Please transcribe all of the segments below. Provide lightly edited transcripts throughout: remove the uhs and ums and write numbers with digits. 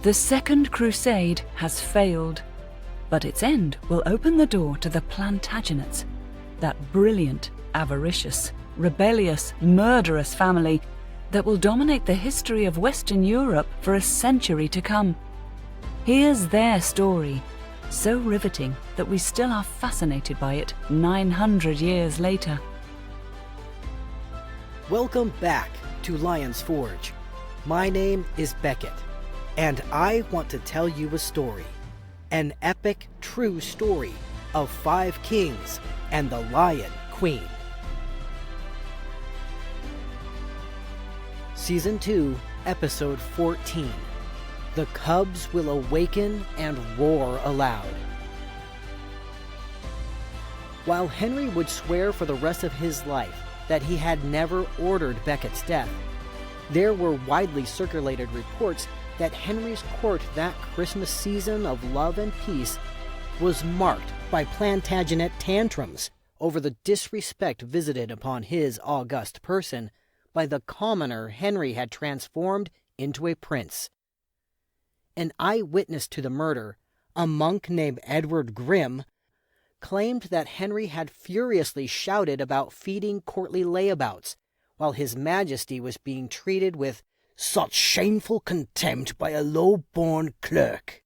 The Second Crusade has failed, but its end will open the door to the Plantagenets, that brilliant, avaricious, rebellious, murderous family that will dominate the history of Western Europe for a century to come. Here's their story, so riveting that we still are fascinated by it 900 years later. Welcome back to Lion's Forge. My name is Becket, and I want to tell you a story. An epic, true story of 5 kings and the Lion Queen. Season 2, Episode 14. The cubs will awaken and roar aloud. While Henry would swear for the rest of his life that he had never ordered Becket's death, there were widely circulated reports that Henry's court that Christmas season of love and peace was marked by Plantagenet tantrums over the disrespect visited upon his august person by the commoner Henry had transformed into a prince. An eyewitness to the murder, a monk named Edward Grimm, claimed that Henry had furiously shouted about feeding courtly layabouts, while his majesty was being treated with such shameful contempt by a low-born clerk.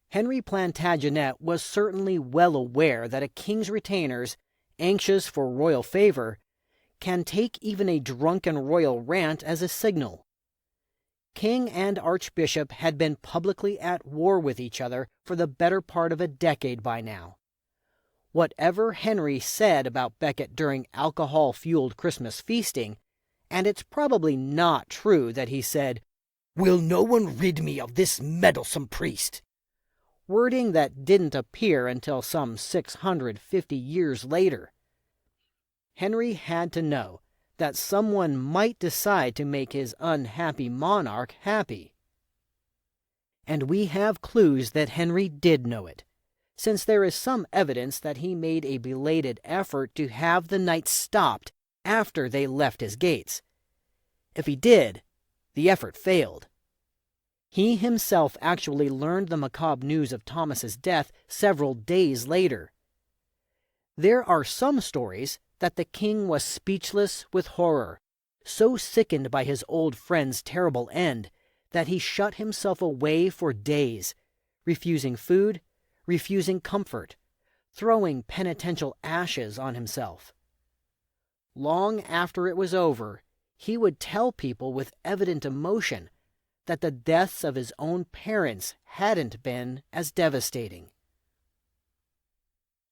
Henry Plantagenet was certainly well aware that a king's retainers, anxious for royal favor, can take even a drunken royal rant as a signal. King and archbishop had been publicly at war with each other for the better part of a decade by now. Whatever Henry said about Becket during alcohol-fueled Christmas feasting, and it's probably not true that he said, "Will no one rid me of this meddlesome priest?" wording that didn't appear until some 650 years later. Henry had to know that someone might decide to make his unhappy monarch happy. And we have clues that Henry did know it, since there is some evidence that he made a belated effort to have the knights stopped after they left his gates. If he did, the effort failed. He himself actually learned the macabre news of Thomas's death several days later. There are some stories that the king was speechless with horror, so sickened by his old friend's terrible end that he shut himself away for days, refusing food, refusing comfort, throwing penitential ashes on himself. Long after it was over, he would tell people with evident emotion that the deaths of his own parents hadn't been as devastating.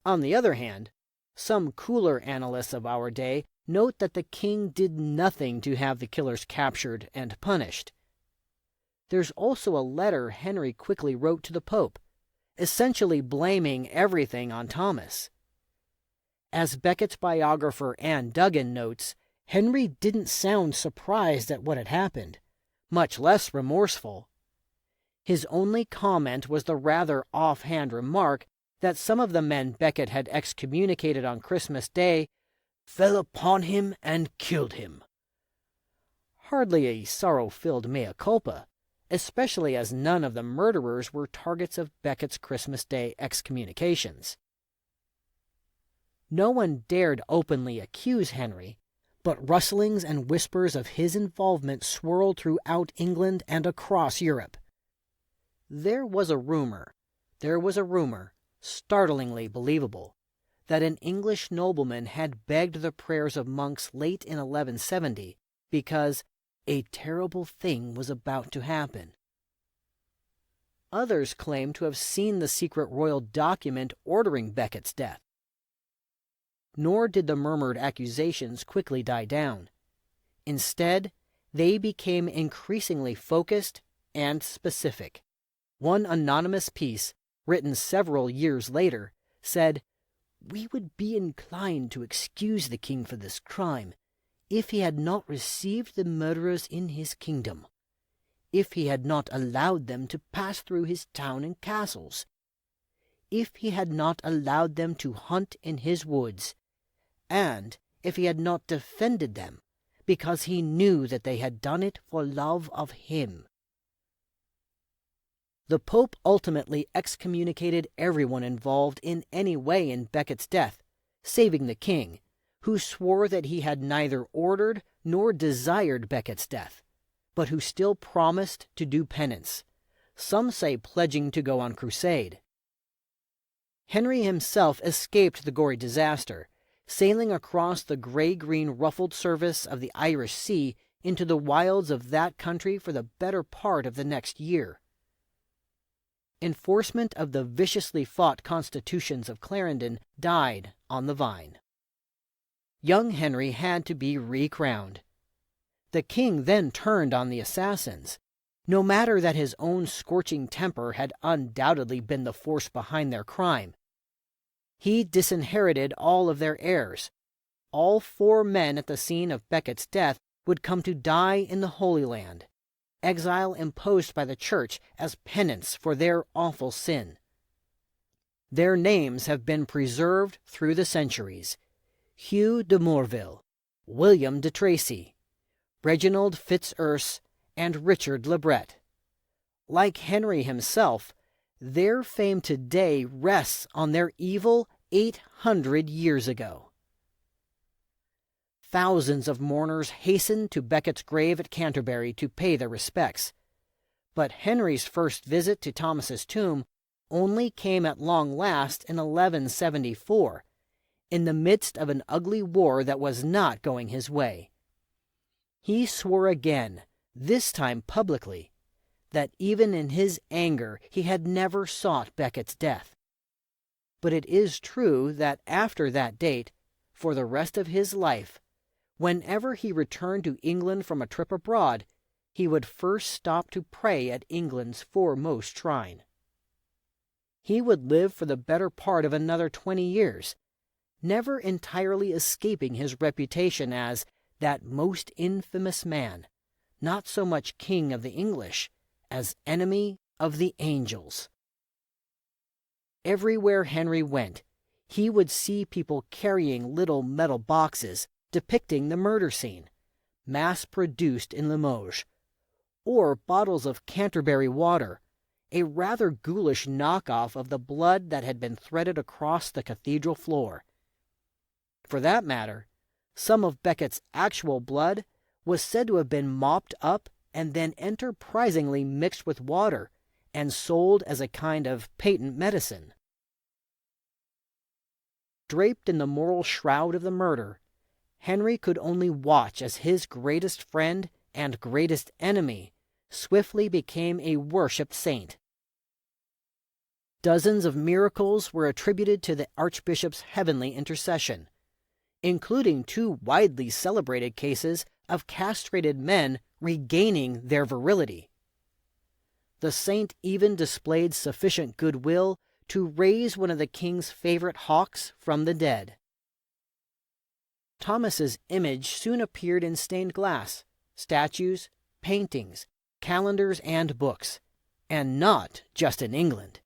On the other hand, some cooler analysts of our day note that the king did nothing to have the killers captured and punished. There's also a letter Henry quickly wrote to the Pope, essentially blaming everything on Thomas. As Becket's biographer Anne Duggan notes, Henry didn't sound surprised at what had happened, much less remorseful. His only comment was the rather offhand remark that some of the men Becket had excommunicated on Christmas Day fell upon him and killed him. Hardly a sorrow-filled mea culpa, especially as none of the murderers were targets of Becket's Christmas Day excommunications. No one dared openly accuse Henry, but rustlings and whispers of his involvement swirled throughout England and across Europe. There was a rumor, startlingly believable, that an English nobleman had begged the prayers of monks late in 1170 because a terrible thing was about to happen. Others claimed to have seen the secret royal document ordering Becket's death. Nor did the murmured accusations quickly die down. Instead, they became increasingly focused and specific. One anonymous piece, written several years later, said, "We would be inclined to excuse the king for this crime if he had not received the murderers in his kingdom, if he had not allowed them to pass through his town and castles, if he had not allowed them to hunt in his woods, and if he had not defended them, because he knew that they had done it for love of him." The Pope ultimately excommunicated everyone involved in any way in Becket's death, saving the king, who swore that he had neither ordered nor desired Becket's death, but who still promised to do penance, some say pledging to go on crusade. Henry himself escaped the gory disaster, sailing across the gray-green ruffled surface of the Irish Sea into the wilds of that country for the better part of the next year. Enforcement of the viciously fought constitutions of Clarendon died on the vine. Young Henry had to be recrowned. The king then turned on the assassins, no matter that his own scorching temper had undoubtedly been the force behind their crime. He disinherited all of their heirs. All 4 men at the scene of Becket's death would come to die in the Holy Land, exile imposed by the Church as penance for their awful sin. Their names have been preserved through the centuries: Hugh de Morville, William de Tracy, Reginald Fitzurse, and Richard le Bret. Like Henry himself, their fame today rests on their evil 800 years ago. Thousands of mourners hastened to Becket's grave at Canterbury to pay their respects. But Henry's first visit to Thomas's tomb only came at long last in 1174, in the midst of an ugly war that was not going his way. He swore again, this time publicly, that even in his anger he had never sought Becket's death. But it is true that after that date, for the rest of his life, whenever he returned to England from a trip abroad, he would first stop to pray at England's foremost shrine. He would live for the better part of another 20 years, never entirely escaping his reputation as that most infamous man, not so much king of the English as enemy of the angels. Everywhere Henry went, he would see people carrying little metal boxes depicting the murder scene, mass-produced in Limoges, or bottles of Canterbury water, a rather ghoulish knockoff of the blood that had been threaded across the cathedral floor. For that matter, some of Becket's actual blood was said to have been mopped up and then enterprisingly mixed with water and sold as a kind of patent medicine. Draped in the moral shroud of the murder, Henry could only watch as his greatest friend and greatest enemy swiftly became a worshipped saint. Dozens of miracles were attributed to the Archbishop's heavenly intercession, including 2 widely celebrated cases of castrated men regaining their virility. The saint even displayed sufficient goodwill to raise one of the king's favorite hawks from the dead. Thomas's image soon appeared in stained glass, statues, paintings, calendars, and books, and not just in England.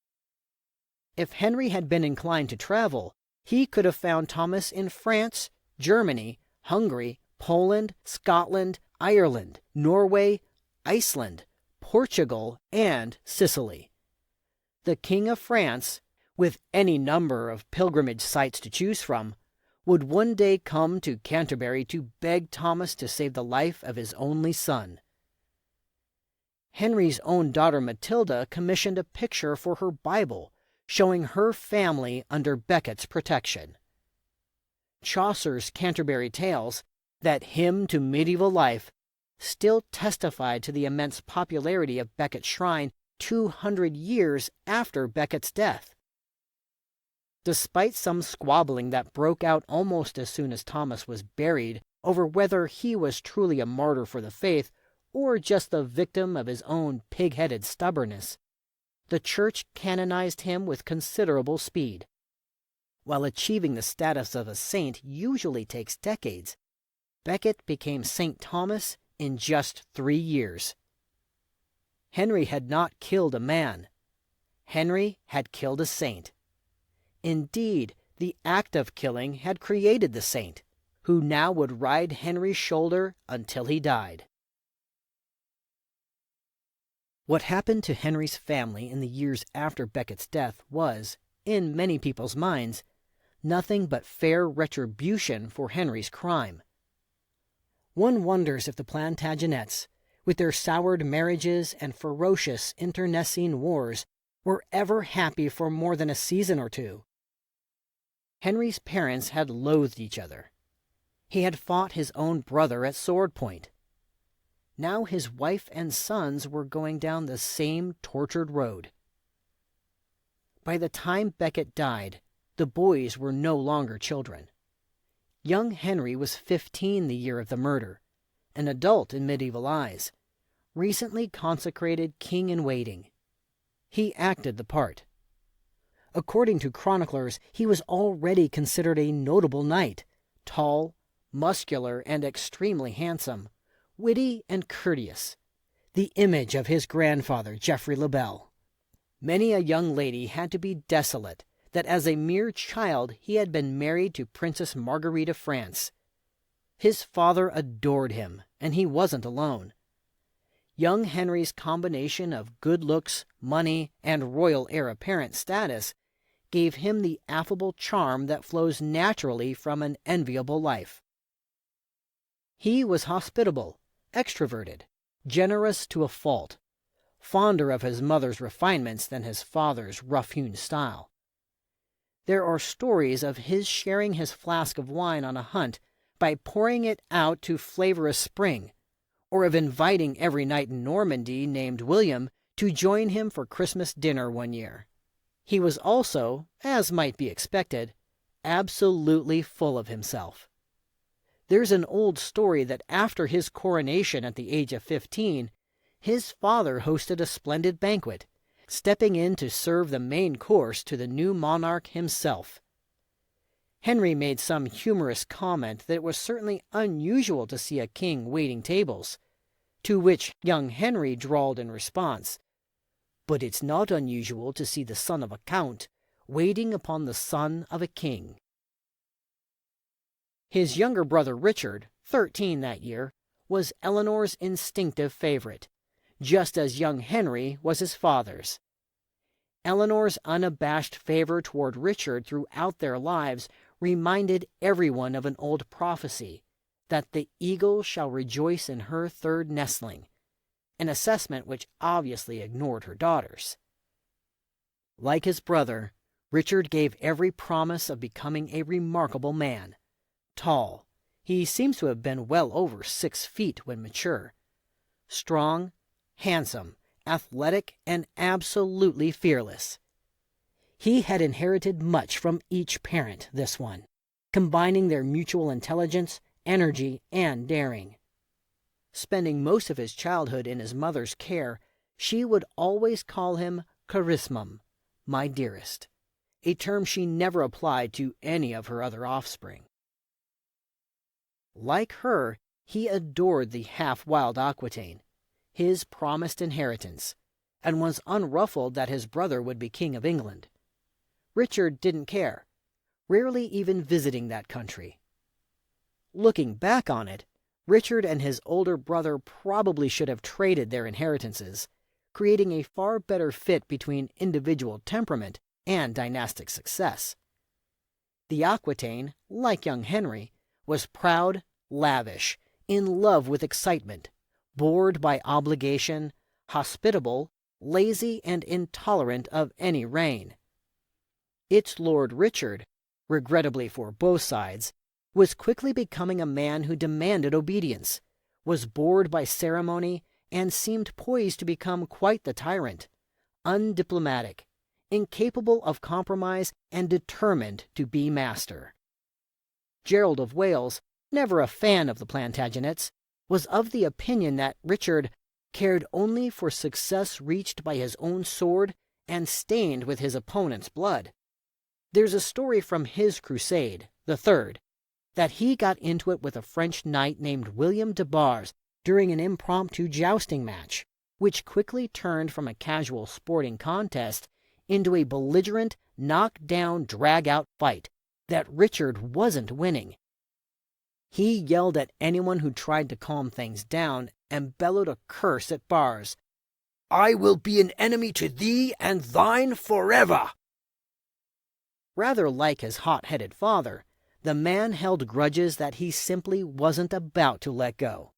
If Henry had been inclined to travel, he could have found Thomas in France, Germany, Hungary, Poland, Scotland, Ireland, Norway, Iceland, Portugal, and Sicily. The King of France, with any number of pilgrimage sites to choose from, would one day come to Canterbury to beg Thomas to save the life of his only son. Henry's own daughter Matilda commissioned a picture for her Bible showing her family under Becket's protection. Chaucer's Canterbury Tales, that hymn to medieval life, still testified to the immense popularity of Becket's shrine 200 years after Becket's death. Despite some squabbling that broke out almost as soon as Thomas was buried over whether he was truly a martyr for the faith or just the victim of his own pig-headed stubbornness, the Church canonized him with considerable speed. While achieving the status of a saint usually takes decades, Becket became St. Thomas in just 3 years. Henry had not killed a man. Henry had killed a saint. Indeed, the act of killing had created the saint, who now would ride Henry's shoulder until he died. What happened to Henry's family in the years after Becket's death was, in many people's minds, nothing but fair retribution for Henry's crime. One wonders if the Plantagenets, with their soured marriages and ferocious internecine wars, were ever happy for more than a season or two. Henry's parents had loathed each other. He had fought his own brother at sword point. Now his wife and sons were going down the same tortured road. By the time Becket died, the boys were no longer children. Young Henry was 15 the year of the murder, an adult in medieval eyes, recently consecrated king-in-waiting. He acted the part. According to chroniclers, he was already considered a notable knight, tall, muscular, and extremely handsome, witty and courteous, the image of his grandfather, Geoffrey le Bel. Many a young lady had to be desolate that as a mere child he had been married to Princess Marguerite of France. His father adored him, and he wasn't alone. Young Henry's combination of good looks, money, and royal heir apparent status gave him the affable charm that flows naturally from an enviable life. He was hospitable, extroverted, generous to a fault, fonder of his mother's refinements than his father's rough-hewn style. There are stories of his sharing his flask of wine on a hunt by pouring it out to flavor a spring, or of inviting every knight in Normandy named William to join him for Christmas dinner one year. He was also, as might be expected, absolutely full of himself. There's an old story that after his coronation at the age of 15, his father hosted a splendid banquet, stepping in to serve the main course to the new monarch himself. Henry made some humorous comment that it was certainly unusual to see a king waiting tables, to which young Henry drawled in response, "But it's not unusual to see the son of a count waiting upon the son of a king." His younger brother Richard, 13 that year, was Eleanor's instinctive favorite, just as young Henry was his father's. Eleanor's unabashed favor toward Richard throughout their lives reminded everyone of an old prophecy, that the eagle shall rejoice in her third nestling, an assessment which obviously ignored her daughters. Like his brother, Richard gave every promise of becoming a remarkable man. Tall, he seems to have been well over 6 feet when mature. Strong, handsome, athletic, and absolutely fearless. He had inherited much from each parent, this one, combining their mutual intelligence, energy, and daring. Spending most of his childhood in his mother's care, she would always call him Carissmum, my dearest, a term she never applied to any of her other offspring. Like her, he adored the half-wild Aquitaine, his promised inheritance, and was unruffled that his brother would be King of England. Richard didn't care, rarely even visiting that country. Looking back on it, Richard and his older brother probably should have traded their inheritances, creating a far better fit between individual temperament and dynastic success. The Aquitaine, like young Henry, was proud, lavish, in love with excitement, bored by obligation, hospitable, lazy, and intolerant of any reign. Its Lord Richard, regrettably for both sides, was quickly becoming a man who demanded obedience, was bored by ceremony, and seemed poised to become quite the tyrant, undiplomatic, incapable of compromise, and determined to be master. Gerald of Wales, never a fan of the Plantagenets, was of the opinion that Richard cared only for success reached by his own sword and stained with his opponent's blood. There's a story from his crusade, the Third, that he got into it with a French knight named William de Bars during an impromptu jousting match, which quickly turned from a casual sporting contest into a belligerent, knock-down, drag-out fight that Richard wasn't winning. He yelled at anyone who tried to calm things down and bellowed a curse at Bars, I will be an enemy to thee and thine forever." Rather like his hot-headed father, the man held grudges that he simply wasn't about to let go.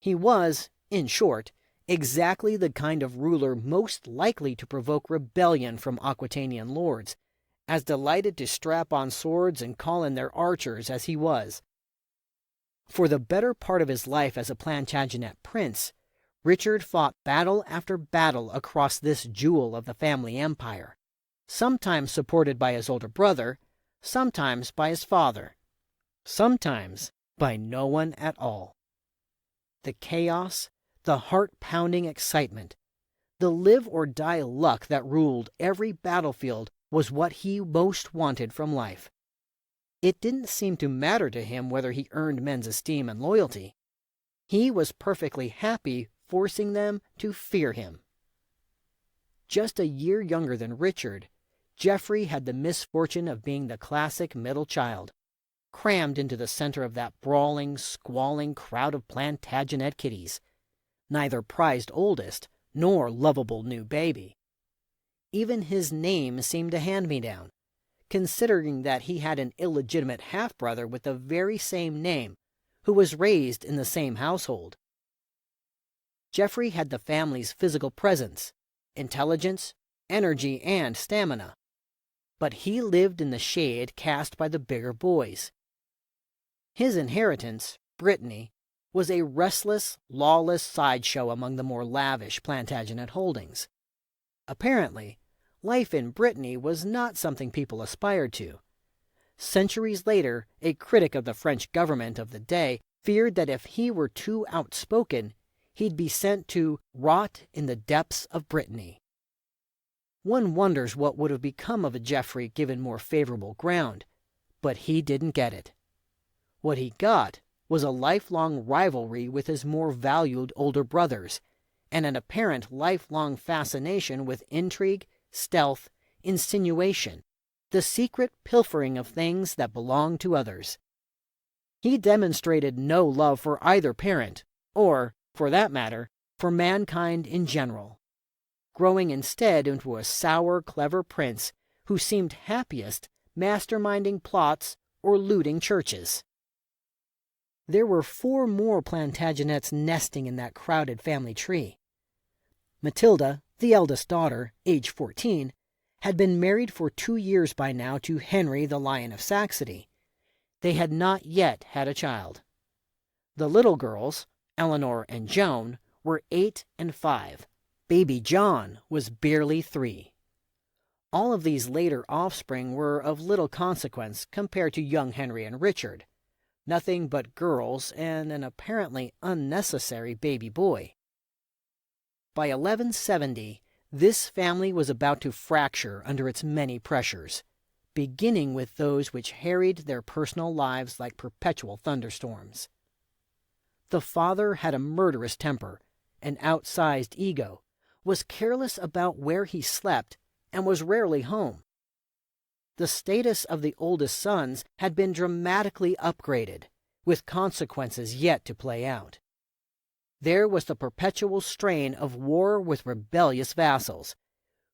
He was, in short, exactly the kind of ruler most likely to provoke rebellion from Aquitanian lords, as delighted to strap on swords and call in their archers as he was. For the better part of his life as a Plantagenet prince, Richard fought battle after battle across this jewel of the family empire, sometimes supported by his older brother, sometimes by his father, sometimes by no one at all. The chaos, the heart-pounding excitement, the live-or-die luck that ruled every battlefield was what he most wanted from life. It didn't seem to matter to him whether he earned men's esteem and loyalty. He was perfectly happy forcing them to fear him. Just a year younger than Richard, Geoffrey had the misfortune of being the classic middle child, crammed into the center of that brawling, squalling crowd of Plantagenet kiddies, neither prized oldest nor lovable new baby. Even his name seemed a hand-me-down, considering that he had an illegitimate half-brother with the very same name, who was raised in the same household. Geoffrey had the family's physical presence, intelligence, energy, and stamina, but he lived in the shade cast by the bigger boys. His inheritance, Brittany, was a restless, lawless sideshow among the more lavish Plantagenet holdings. Apparently, life in Brittany was not something people aspired to. Centuries later, a critic of the French government of the day feared that if he were too outspoken, he'd be sent to rot in the depths of Brittany. One wonders what would have become of a Geoffrey given more favorable ground, but he didn't get it. What he got was a lifelong rivalry with his more valued older brothers, and an apparent lifelong fascination with intrigue, stealth, insinuation, the secret pilfering of things that belonged to others. He demonstrated no love for either parent, or, for that matter, for mankind in general, growing instead into a sour, clever prince who seemed happiest masterminding plots or looting churches. There were 4 more Plantagenets nesting in that crowded family tree. Matilda, the eldest daughter, age 14, had been married for 2 years by now to Henry the Lion of Saxony. They had not yet had a child. The little girls, Eleanor and Joan, were 8 and 5. Baby John was barely 3. All of these later offspring were of little consequence compared to young Henry and Richard. Nothing but girls and an apparently unnecessary baby boy. By 1170, this family was about to fracture under its many pressures, beginning with those which harried their personal lives like perpetual thunderstorms. The father had a murderous temper, an outsized ego, was careless about where he slept, and was rarely home. The status of the oldest sons had been dramatically upgraded, with consequences yet to play out. There was the perpetual strain of war with rebellious vassals,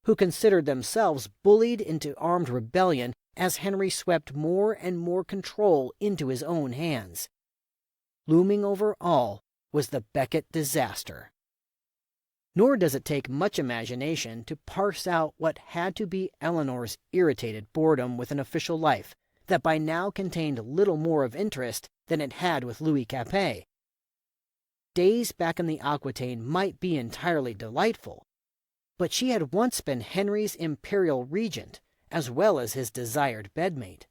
who considered themselves bullied into armed rebellion as Henry swept more and more control into his own hands. Looming over all was the Becket disaster. Nor does it take much imagination to parse out what had to be Eleanor's irritated boredom with an official life that by now contained little more of interest than it had with Louis Capet. Days back in the Aquitaine might be entirely delightful, but she had once been Henry's imperial regent, as well as his desired bedmate.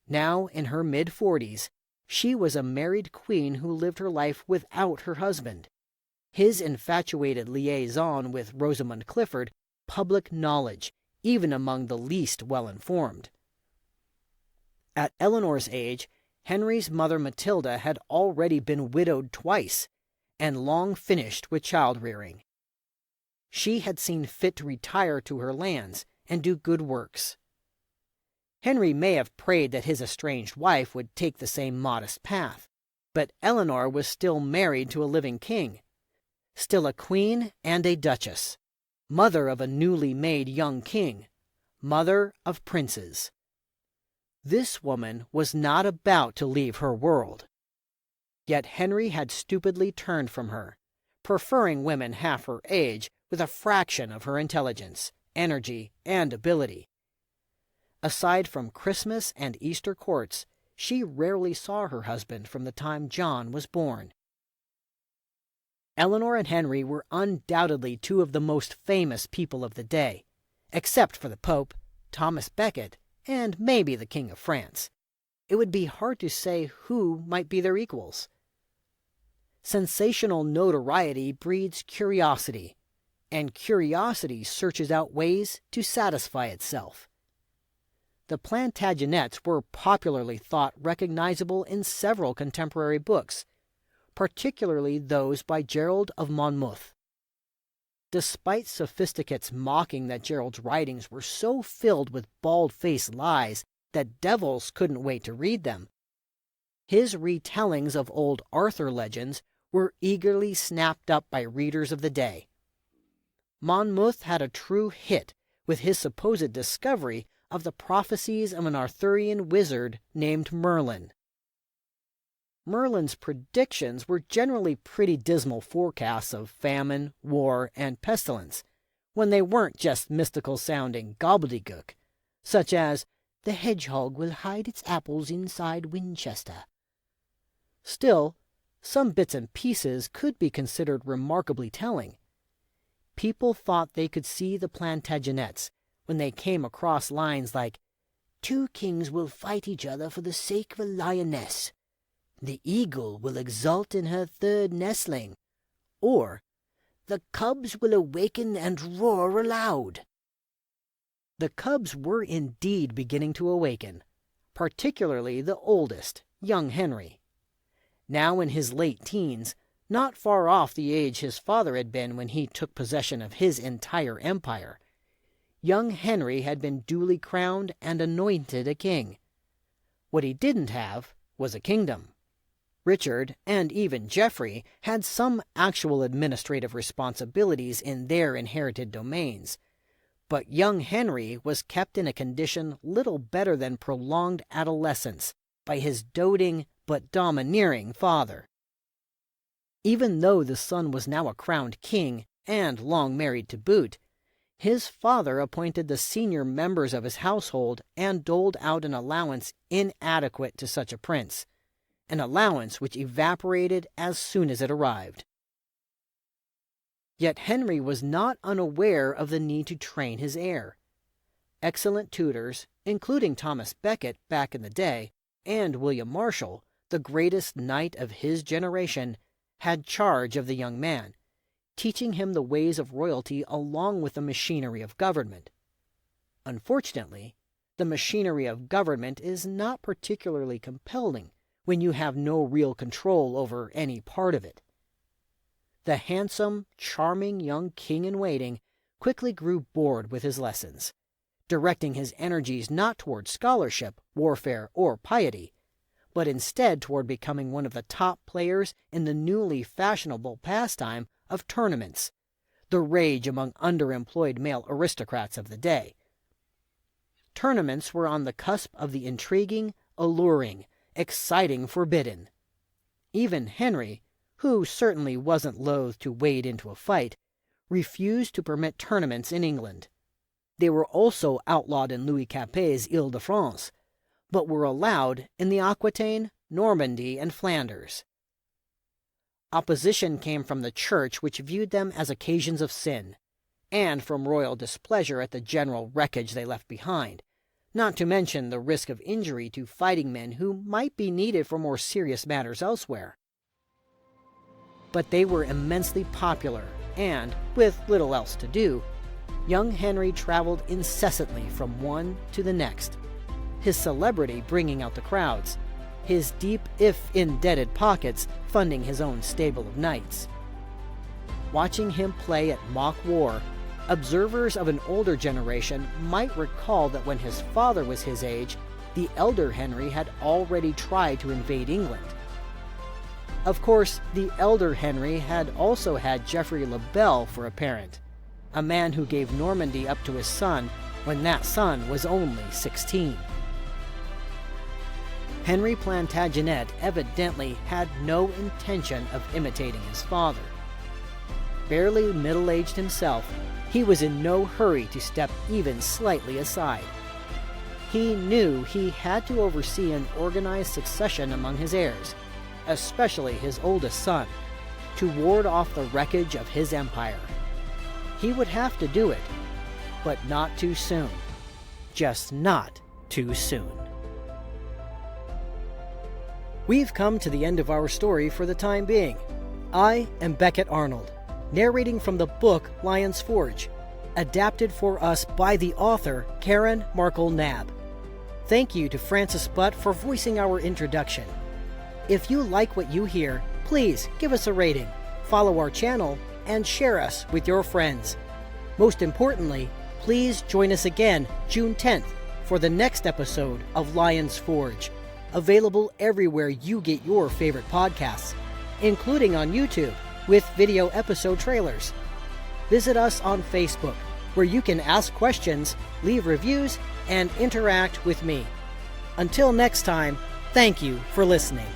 Now, in her mid-40s, she was a married queen who lived her life without her husband, his infatuated liaison with Rosamund Clifford public knowledge, even among the least well-informed. At Eleanor's age, Henry's mother Matilda had already been widowed twice, and long finished with child-rearing. She had seen fit to retire to her lands and do good works. Henry may have prayed that his estranged wife would take the same modest path, but Eleanor was still married to a living king, still a queen and a duchess, mother of a newly made young king, mother of princes. This woman was not about to leave her world. Yet Henry had stupidly turned from her, preferring women half her age with a fraction of her intelligence, energy, and ability. Aside from Christmas and Easter courts, she rarely saw her husband from the time John was born. Eleanor and Henry were undoubtedly two of the most famous people of the day, except for the Pope, Thomas Becket, and maybe the King of France. It would be hard to say who might be their equals. Sensational notoriety breeds curiosity, and curiosity searches out ways to satisfy itself. The Plantagenets were popularly thought recognizable in several contemporary books, particularly those by Gerald of Monmouth. Despite sophisticates mocking that Gerald's writings were so filled with bald-faced lies that devils couldn't wait to read them, his retellings of old Arthur legends were eagerly snapped up by readers of the day. Monmouth had a true hit with his supposed discovery of the prophecies of an Arthurian wizard named Merlin. Merlin's predictions were generally pretty dismal forecasts of famine, war, and pestilence, when they weren't just mystical-sounding gobbledygook, such as, "The hedgehog will hide its apples inside Winchester." Still, some bits and pieces could be considered remarkably telling. People thought they could see the Plantagenets when they came across lines like, "Two kings will fight each other for the sake of a lioness. The eagle will exult in her third nestling," or "The cubs will awaken and roar aloud." The cubs were indeed beginning to awaken, particularly the oldest, young Henry. Now in his late teens, not far off the age his father had been when he took possession of his entire empire, young Henry had been duly crowned and anointed a king. What he didn't have was a kingdom. Richard, and even Geoffrey, had some actual administrative responsibilities in their inherited domains, but young Henry was kept in a condition little better than prolonged adolescence by his doting but domineering father. Even though the son was now a crowned king, and long married to boot, his father appointed the senior members of his household and doled out an allowance inadequate to such a prince, an allowance which evaporated as soon as it arrived. Yet Henry was not unaware of the need to train his heir. Excellent tutors, including Thomas Becket back in the day, and William Marshall, the greatest knight of his generation, had charge of the young man, teaching him the ways of royalty along with the machinery of government. Unfortunately, the machinery of government is not particularly compelling when you have no real control over any part of it. The handsome, charming young king-in-waiting quickly grew bored with his lessons, directing his energies not toward scholarship, warfare, or piety, but instead toward becoming one of the top players in the newly fashionable pastime of tournaments, the rage among underemployed male aristocrats of the day. Tournaments were on the cusp of the intriguing, alluring, exciting forbidden. Even Henry, who certainly wasn't loath to wade into a fight, refused to permit tournaments in England. They were also outlawed in Louis Capet's Ile-de-France, but were allowed in the Aquitaine, Normandy, and Flanders. Opposition came from the church, which viewed them as occasions of sin, and from royal displeasure at the general wreckage they left behind, not to mention the risk of injury to fighting men who might be needed for more serious matters elsewhere. But they were immensely popular, and, with little else to do, young Henry traveled incessantly from one to the next, his celebrity bringing out the crowds, his deep, if indebted pockets funding his own stable of knights. Watching him play at mock war, observers of an older generation might recall that when his father was his age, the elder Henry had already tried to invade England. Of course, the elder Henry had also had Geoffrey le Bel for a parent, a man who gave Normandy up to his son when that son was only 16. Henry Plantagenet evidently had no intention of imitating his father. Barely middle-aged himself, he was in no hurry to step even slightly aside. He knew he had to oversee an organized succession among his heirs, especially his oldest son, to ward off the wreckage of his empire. He would have to do it, but not too soon. Just not too soon. We've come to the end of our story for the time being. I am Becket Arnold, narrating from the book Lion's Forge, adapted for us by the author Karen Markle Knabb. Thank you to Francis Butt for voicing our introduction. If you like what you hear, please give us a rating, follow our channel, and share us with your friends. Most importantly, please join us again June 10th for the next episode of Lion's Forge, available everywhere you get your favorite podcasts, including on YouTube with video episode trailers. Visit us on Facebook, where you can ask questions, leave reviews, and interact with me. Until next time, thank you for listening.